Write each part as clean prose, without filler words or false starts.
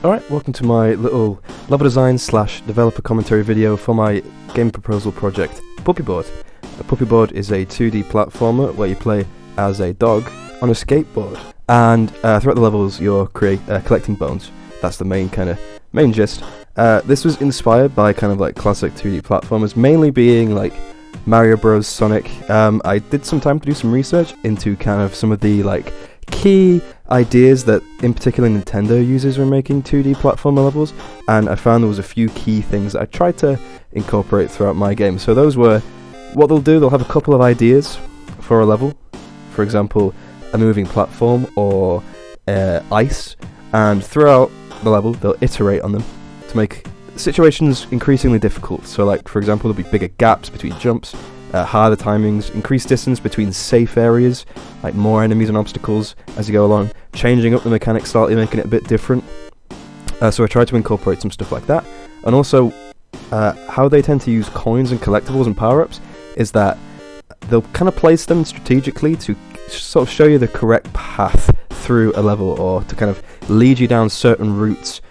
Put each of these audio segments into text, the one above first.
Alright, welcome to my little level design / developer commentary video for my game proposal project, Puppyboard. Puppyboard is a 2D platformer where you play as a dog on a skateboard, and throughout the levels you're collecting bones. That's the main gist. This was inspired by kind of like classic 2D platformers, mainly being like Mario Bros, Sonic. I did some time to do some research into kind of some of the like key ideas that in particular Nintendo uses when making 2D platformer levels, and I found there was a few key things that I tried to incorporate throughout my game. So those were what they'll have a couple of ideas for a level, for example a moving platform or ice, and throughout the level they'll iterate on them to make situations increasingly difficult. So like for example there'll be bigger gaps between jumps, harder timings, increased distance between safe areas, like more enemies and obstacles as you go along, changing up the mechanics slightly, making it a bit different. So I tried to incorporate some stuff like that. And also how they tend to use coins and collectibles and power-ups is that they'll kind of place them strategically to sort of show you the correct path through a level, or to kind of lead you down certain routes,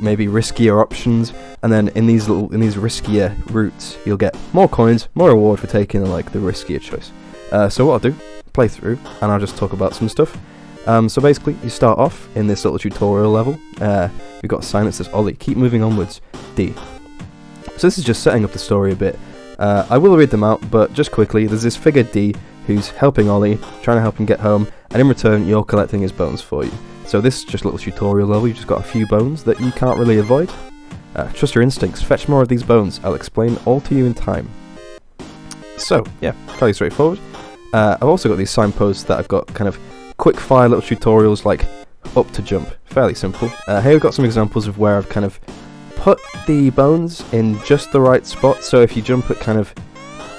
maybe riskier options, and then in these riskier routes you'll get more coins, more reward for taking like the riskier choice. So what I'll do, play through and I'll just talk about some stuff. So basically you start off in this little tutorial level. We've got a sign that says Ollie, keep moving onwards, D. So this is just setting up the story a bit. I will read them out, but just quickly, there's this figure D who's helping Ollie, trying to help him get home, and in return you're collecting his bones for you. So this is just a little tutorial level. You've just got a few bones that you can't really avoid. Trust your instincts, fetch more of these bones, I'll explain all to you in time. So yeah, fairly straightforward. I've also got these signposts that I've got kind of quick fire little tutorials like up to jump, fairly simple. Here we've got some examples of where I've kind of put the bones in just the right spot, so if you jump at kind of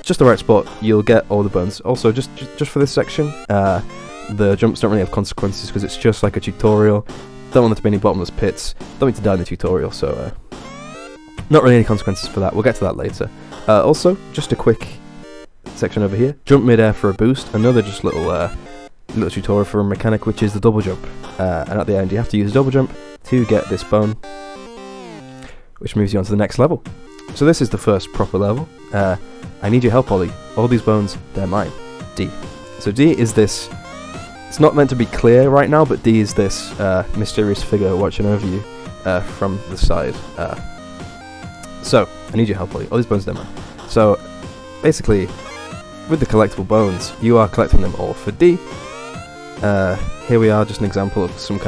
just the right spot you'll get all the bones. Also just for this section, the jumps don't really have consequences because it's just like a tutorial. Don't want there to be any bottomless pits, don't need to die in the tutorial, so not really any consequences for that. We'll get to that later. Also, just a quick section over here, jump mid-air for a boost, another just little tutorial for a mechanic which is the double jump, and at the end you have to use double jump to get this bone, which moves you on to the next level. So this is the first proper level. I need your help, Ollie. All these bones, they're mine. D. So D is this, it's not meant to be clear right now, but D is this mysterious figure watching over you from the side. So, I need your help, Ollie. All these bones, they're mine. So, basically, with the collectible bones, you are collecting them all for D. Here we are, just an example of some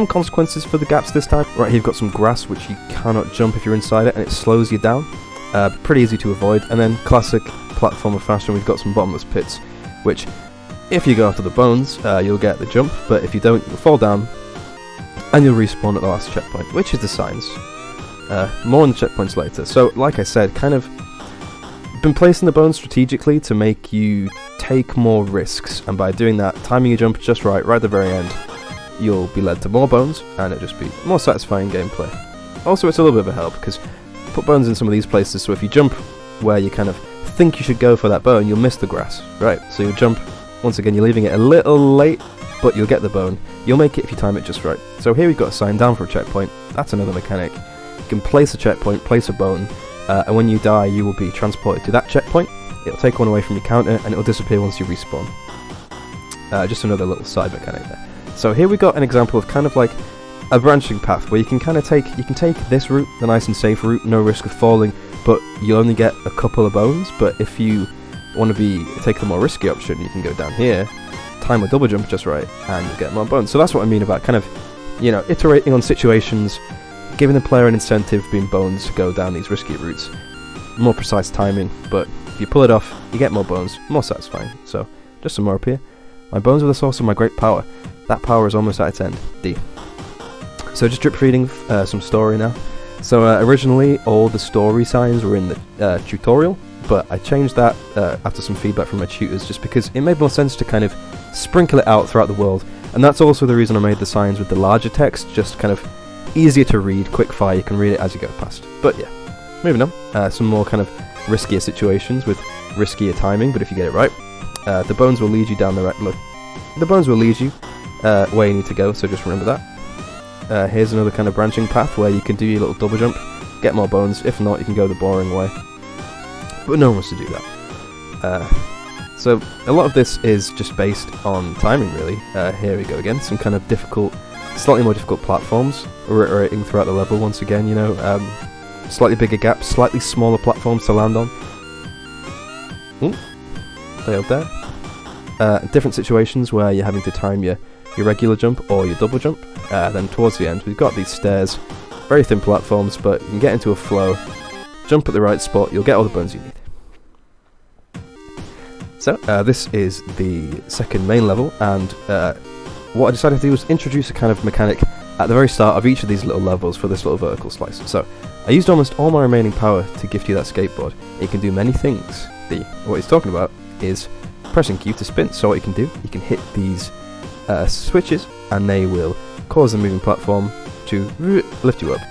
consequences for the gaps this time. Right here you've got some grass which you cannot jump if you're inside it, and it slows you down. Pretty easy to avoid. And then classic platformer fashion, we've got some bottomless pits, which if you go after the bones, you'll get the jump, but if you don't, you'll fall down and you'll respawn at the last checkpoint, which is the signs. More on the checkpoints later. So like I said, kind of been placing the bones strategically to make you take more risks, and by doing that, timing your jump just right at the very end, you'll be led to more bones and it'll just be more satisfying gameplay. Also, it's a little bit of a help because you put bones in some of these places, so if you jump where you kind of think you should go for that bone, you'll miss the grass, right? So you'll jump, once again you're leaving it a little late, but you'll get the bone. You'll make it if you time it just right. So here we've got a sign down for a checkpoint. That's another mechanic. You can place a checkpoint, place a bone, and when you die you will be transported to that checkpoint. It'll take one away from your counter and it'll disappear once you respawn. Just another little side mechanic there. So here we got an example of kind of like a branching path where you can kind of take this route, the nice and safe route, no risk of falling, but you'll only get a couple of bones. But if you want to take the more risky option, you can go down here, time a double jump just right, and you'll get more bones. So that's what I mean about kind of, you know, iterating on situations, giving the player an incentive, being bones, to go down these risky routes. More precise timing, but if you pull it off, you get more bones, more satisfying. So, just some more up here. My bones are the source of my great power. That power is almost at its end. D. So just drip feeding some story now. So originally all the story signs were in the tutorial, but I changed that after some feedback from my tutors, just because it made more sense to kind of sprinkle it out throughout the world. And that's also the reason I made the signs with the larger text, just kind of easier to read, quick fire, you can read it as you go past. But yeah, moving on. Some more kind of riskier situations with riskier timing, but if you get it right, the bones will lead you down the right. Look, the bones will lead you where you need to go. So just remember that. here's another kind of branching path where you can do your little double jump, get more bones. If not, you can go the boring way. But no one wants to do that. So a lot of this is just based on timing, really. Here we go again, some kind of difficult, slightly more difficult platforms reiterating throughout the level once again, you know. Slightly bigger gaps, slightly smaller platforms to land on. Ooh, failed there. Different situations where you're having to time your regular jump or your double jump. Then towards the end, we've got these stairs, very thin platforms, but you can get into a flow, jump at the right spot, you'll get all the bones you need. So, this is the second main level, and what I decided to do was introduce a kind of mechanic at the very start of each of these little levels for this little vertical slice. So, I used almost all my remaining power to gift you that skateboard. It can do many things. What he's talking about is pressing Q to spin. So what you can do, you can hit these switches, and they will cause the moving platform to lift you up.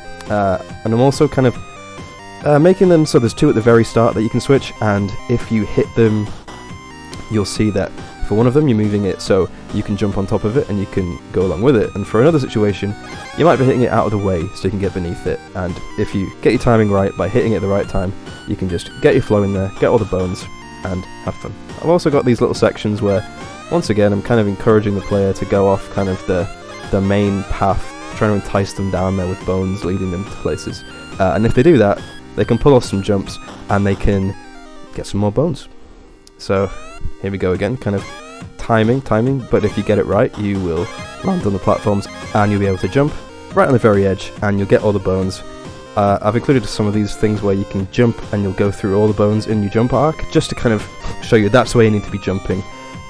And I'm also kind of making them so there's two at the very start that you can switch, and if you hit them, you'll see that for one of them you're moving it so you can jump on top of it and you can go along with it, and for another situation you might be hitting it out of the way so you can get beneath it, and if you get your timing right by hitting it at the right time, you can just get your flow in there, get all the bones, and have fun. I've also got these little sections where, once again, I'm kind of encouraging the player to go off kind of the main path, trying to entice them down there with bones leading them to places. And if they do that, they can pull off some jumps and they can get some more bones. So here we go again, kind of timing, but if you get it right, you will land on the platforms and you'll be able to jump right on the very edge and you'll get all the bones. I've included some of these things where you can jump and you'll go through all the bones in your jump arc, just to kind of show you that's where you need to be jumping,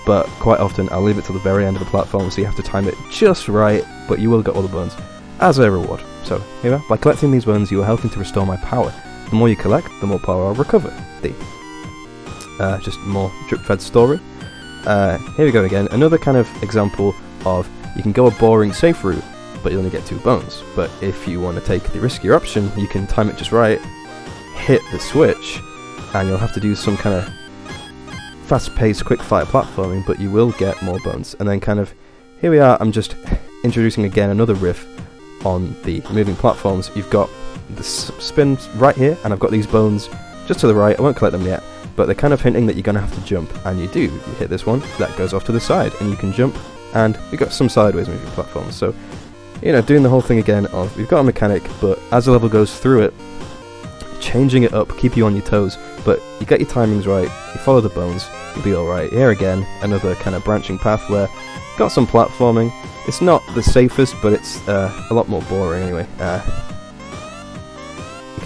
but quite often I'll leave it till the very end of the platform, so you have to time it just right, but you will get all the bones as a reward. So here we are. By collecting these bones, you are helping to restore my power. The more you collect, the more power I'll recover. Just more drip-fed story. Here we go again, another kind of example of you can go a boring safe route, but you only get 2 bones. But if you want to take the riskier option, you can time it just right, hit the switch, and you'll have to do some kind of fast-paced, quick-fire platforming, but you will get more bones. And then kind of, here we are, I'm just introducing again another riff on the moving platforms. You've got the spin right here, and I've got these bones just to the right. I won't collect them yet, but they're kind of hinting that you're going to have to jump, and you do. You hit this one, that goes off to the side, and you can jump, and we've got some sideways moving platforms. So, you know, doing the whole thing again of, we've got a mechanic, but as the level goes through it, changing it up, keep you on your toes, but you get your timings right, you follow the bones, you'll be alright. Here again, another kind of branching path where got some platforming. It's not the safest, but it's a lot more boring anyway. You're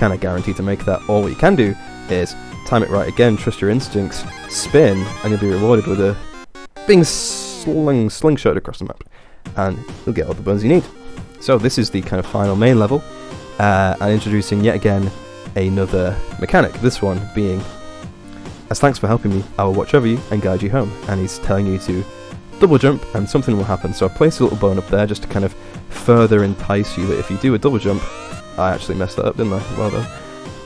kind of guaranteed to make that. All what you can do is time it right again, trust your instincts, spin, and you'll be rewarded with a being slingshot across the map, and you'll get all the bones you need. So this is the kind of final main level, and introducing yet again another mechanic, this one being, as thanks for helping me, I will watch over you and guide you home. And he's telling you to double jump and something will happen. So I placed a little bone up there just to kind of further entice you that if you do a double jump, I actually messed that up, didn't I? Well done.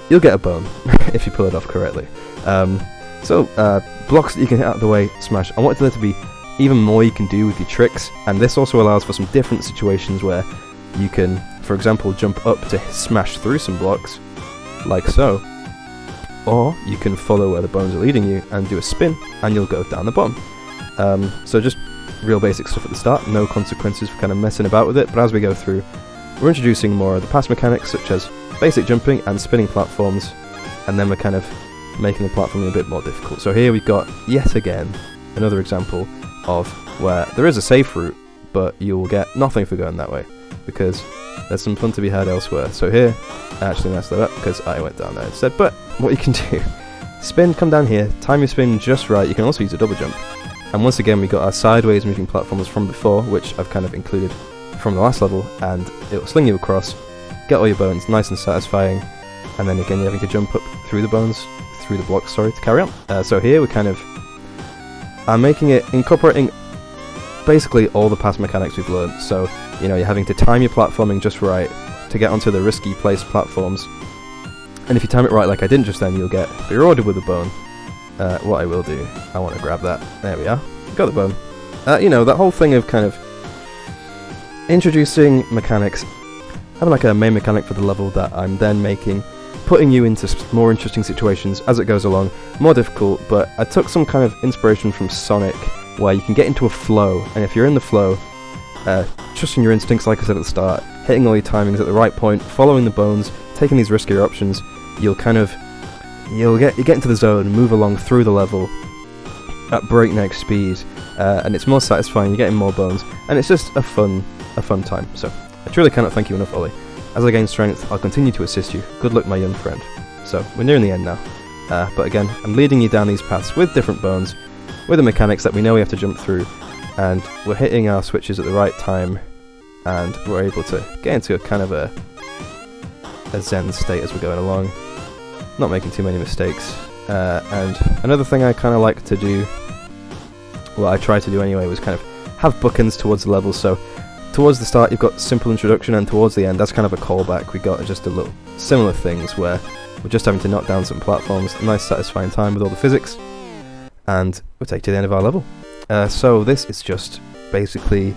You'll get a bone if you pull it off correctly. Blocks that you can hit out of the way, smash. I wanted there to be even more you can do with your tricks, and this also allows for some different situations where you can, for example, jump up to smash through some blocks, like so, or you can follow where the bones are leading you and do a spin, and you'll go down the bottom. So just real basic stuff at the start, no consequences for kind of messing about with it, but as we go through, we're introducing more of the past mechanics, such as basic jumping and spinning platforms, and then we're kind of making the platforming a bit more difficult. So here we've got, yet again, another example of where there is a safe route, but you will get nothing for going that way, because there's some fun to be had elsewhere. So here, I actually messed that up, because I went down there instead, but what you can do, spin, come down here, time your spin just right. You can also use a double jump, and once again we got our sideways moving platforms from before, which I've kind of included from the last level, and it will sling you across, get all your bones, nice and satisfying, and then again you're having to jump up through the bones, through the blocks, sorry, to carry on. So here we're kind of, I'm making it, incorporating basically all the past mechanics we've learned. So, you know, you're having to time your platforming just right to get onto the risky placed platforms, and if you time it right like I didn't just then, you'll be rewarded with a bone. What I will do, I want to grab that, there we are, got the bone. You know, that whole thing of kind of introducing mechanics, having like a main mechanic for the level that I'm then making, putting you into more interesting situations as it goes along, more difficult, but I took some kind of inspiration from Sonic, where you can get into a flow, and if you're in the flow, trusting your instincts like I said at the start, hitting all your timings at the right point, following the bones, taking these riskier options, you'll get into the zone and move along through the level at breakneck speed, and it's more satisfying, you're getting more bones, and it's just a fun time. So I truly cannot thank you enough, Ollie. As I gain strength, I'll continue to assist you. Good luck, my young friend. So we're nearing the end now, but again, I'm leading you down these paths with different bones, with the mechanics that we know we have to jump through, and we're hitting our switches at the right time, and we're able to get into a kind of a zen state as we're going along, not making too many mistakes. And another thing I kind of like to do, well, I tried to do anyway, was kind of have bookends towards the level. So towards the start you've got simple introduction, and towards the end that's kind of a callback. We got just a little similar things where we're just having to knock down some platforms, a nice satisfying time with all the physics, and we'll take to the end of our level. So this is just basically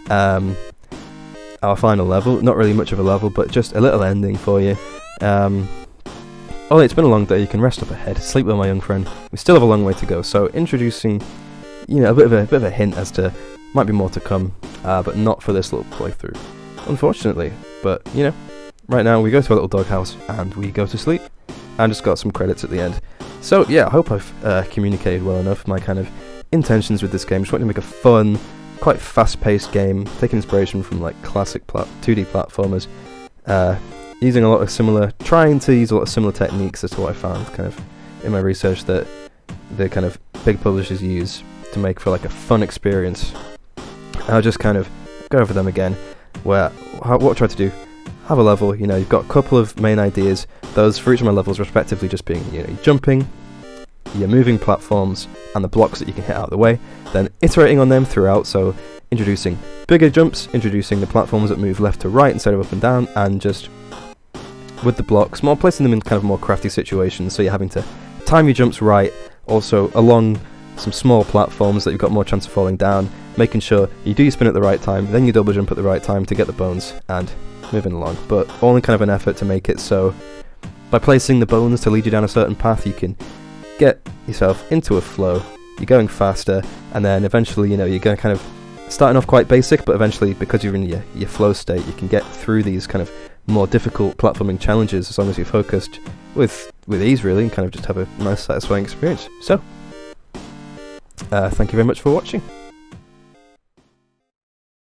our final level. Not really much of a level, but just a little ending for you. Ollie, it's been a long day, you can rest up ahead, sleep well my young friend. We still have a long way to go, so introducing, a bit of a hint as to might be more to come, but not for this little playthrough, unfortunately. But right now we go to our little doghouse and we go to sleep, and just got some credits at the end. So yeah, I hope I've communicated well enough my kind of intentions with this game. Just wanting to make a fun, quite fast-paced game, taking inspiration from like classic 2D platformers, trying to use a lot of similar techniques as to what I found kind of in my research that the kind of big publishers use to make for like a fun experience. And I'll just kind of go over them again, what I try to do, have a level, you've got a couple of main ideas, those for each of my levels respectively just being, you're jumping, you're moving platforms, and the blocks that you can hit out of the way, then iterating on them throughout, so introducing bigger jumps, introducing the platforms that move left to right instead of up and down, and just with the blocks, placing them in kind of more crafty situations, so you're having to time your jumps right, also along some small platforms that you've got more chance of falling down, making sure you do your spin at the right time, then you double jump at the right time to get the bones, and moving along, but all in kind of an effort to make it so by placing the bones to lead you down a certain path, you can get yourself into a flow, you're going faster, and then eventually, you're going to kind of starting off quite basic, but eventually, because you're in your flow state, you can get through these kind of more difficult platforming challenges as long as you're focused with ease, really, and kind of just have a nice, satisfying experience. So, thank you very much for watching.